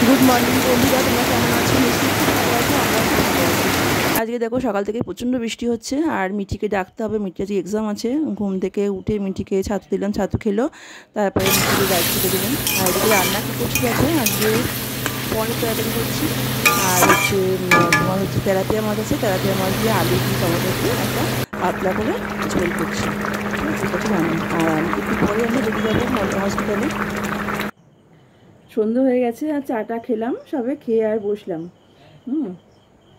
Good morning বন্ধুরা, তোমরা কেমন আছো? নিশ্চয়ই খুব ভালো আছো। আমরাও খুব ভালো আছি। আজকে দেখো সকাল থেকে প্রচণ্ড বৃষ্টি হচ্ছে, আর মিঠিকে ডাকতে হবে। মিঠির আজকে এক্সাম আছে। ঘুম থেকে উঠে মিঠিকে ছাতু দিলাম, ছাতু খেলো। তারপরে মিঠিকে গাড়ি তুলে দিলাম। আর এদিকে রান্না কী করছি দেখো, আজকে পনির তরকারি করছি। আর হচ্ছে তোমার হচ্ছে তেলাপিয়া মাছ আছে, তেলাপিয়া মাছ দিয়ে আলু দিয়ে টমেটো দিয়ে একটা পাতলা করে ঝোল করছি। ঠিক আছে, এটা হচ্ছে রান্না। আর একটু পরে আমরা বেরিয়ে যাবো হসপিটালে। সন্ধ্যা হয়ে গেছে, আর চাটা খেলাম, সবে খেয়ে আর বসলাম।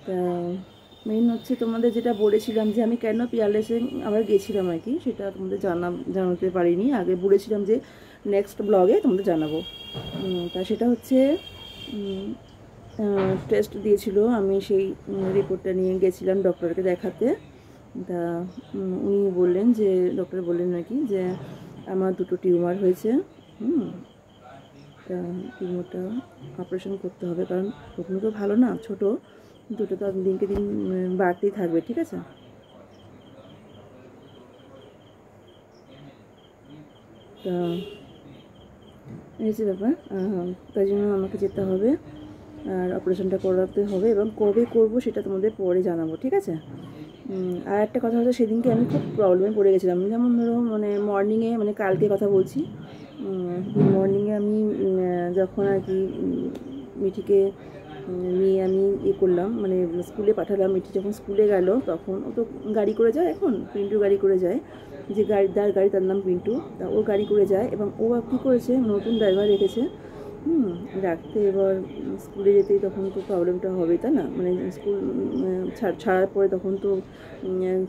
তা মেইন হচ্ছে তোমাদের যেটা বলেছিলাম যে আমি কেন পিয়ারলেসে আবার গেছিলাম আর কি, সেটা তোমাদের জানাতে পারিনি। আগে বলেছিলাম যে নেক্সট ব্লগে তোমাদের জানাবো। তা সেটা হচ্ছে টেস্ট দিয়েছিল, আমি সেই রিপোর্টটা নিয়ে গেছিলাম ডক্টরকে দেখাতে। তা ডক্টর বললেন নাকি যে আমার দুটো টিউমার হয়েছে। তা টিউমারটা অপারেশন করতে হবে, কারণ প্রথমে তো ভালো না, ছোট দুটো তো দিনকে দিন বাড়তেই থাকবে। ঠিক আছে, তা এই যে ব্যাপার। তাই জন্য আমাকে যেতে হবে, আর অপারেশনটা করাতে হবে, এবং কবে করব সেটা তোমাদের পরে জানাবো। ঠিক আছে। আর একটা কথা হচ্ছে, সেদিনকে আমি খুব প্রবলেমে পড়ে গেছিলাম। যেমন ধরো মানে মর্নিংয়ে, মানে কালকে কথা বলছি, মর্নিংয়ে আমি যখন আর কি মিঠিকে নিয়ে আমি করলাম, মানে স্কুলে পাঠালাম। মিঠি যখন স্কুলে গেল তখন ও তো গাড়ি করে যায়, এখন পিন্টু গাড়ি করে যায়, যে গাড়ি তার নাম পিন্টু। তা ও গাড়ি করে যায়, এবং ও কী করেছে, নতুন ড্রাইভার রেখেছে রাখতে। এবার স্কুলে যেতেই তখন তো প্রবলেমটা হবে, তাই না? মানে স্কুল ছাড়ার পরে তখন তো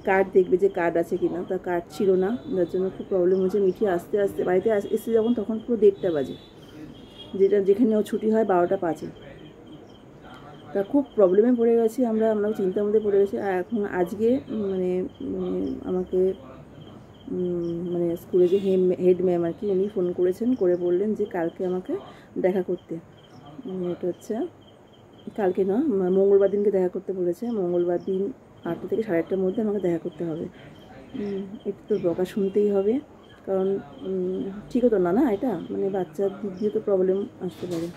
কার্ড দেখবে যে কার্ড আছে কি না। তা কার্ড ছিল না, যার জন্য খুব প্রবলেম হয়েছে। মিঠি আস্তে আস্তে বাড়িতে এসে যখন, তখন পুরো 1:30 বাজে, যেখানে ও ছুটি হয় 12টা 5-এ। তা খুব প্রবলেমে পড়ে গেছি আমরাও চিন্তার মধ্যে পড়ে গেছি। আর এখন আজকে মানে আমাকে মানে স্কুলে যে হেড ম্যাম আর কি, উনি ফোন করেছেন, করে বললেন যে কালকে আমাকে দেখা করতে। এটা হচ্ছে কালকে না, মঙ্গলবার দিনকে দেখা করতে বলেছে। মঙ্গলবার দিন 8টা থেকে 8:30টার মধ্যে আমাকে দেখা করতে হবে। একটু তো বকা শুনতেই হবে, কারণ ঠিকও তো না এটা, মানে বাচ্চার দিক দিয়ে তো প্রবলেম আসতে পারে।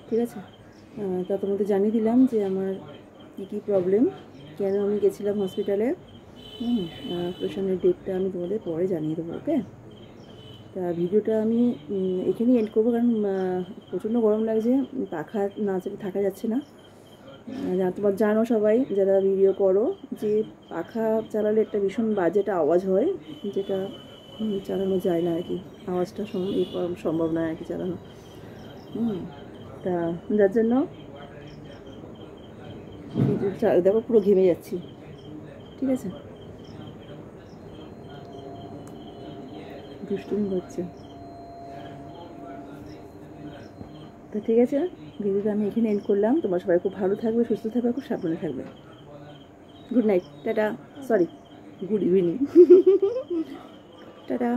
ঠিক আছে, তা তোমাদের জানিয়ে দিলাম যে আমার কী প্রবলেম, কেন আমি গেছিলাম হসপিটালে। অপারেশনের ডেটটা আমি তোমাদের পরে জানিয়ে দেবো। ওকে, তা ভিডিওটা আমি এখানেই এন্ড করবো, কারণ প্রচণ্ড গরম লাগছে, পাখা না চেপে থাকা যাচ্ছে না। তোমার জানো সবাই যারা ভিডিও করো, যে পাখা চালালে একটা ভীষণ বাজে একটা আওয়াজ হয়, যেটা চালানো যায় না আর কি। আওয়াজটা সম্ভব নয় আর কি চালানো। তা যার জন্য দেখো পুরো ঘেমে যাচ্ছি। ঠিক আছে, দুষ্টুমি হচ্ছে। তো ঠিক আছে, ভিডিওটা আমি এখানে এন্ড করলাম। তোমার সবাই খুব ভালো থাকবে, সুস্থ থাকবে, খুব সাবধানে থাকবে। Good night, tata. Sorry, good evening. Tata.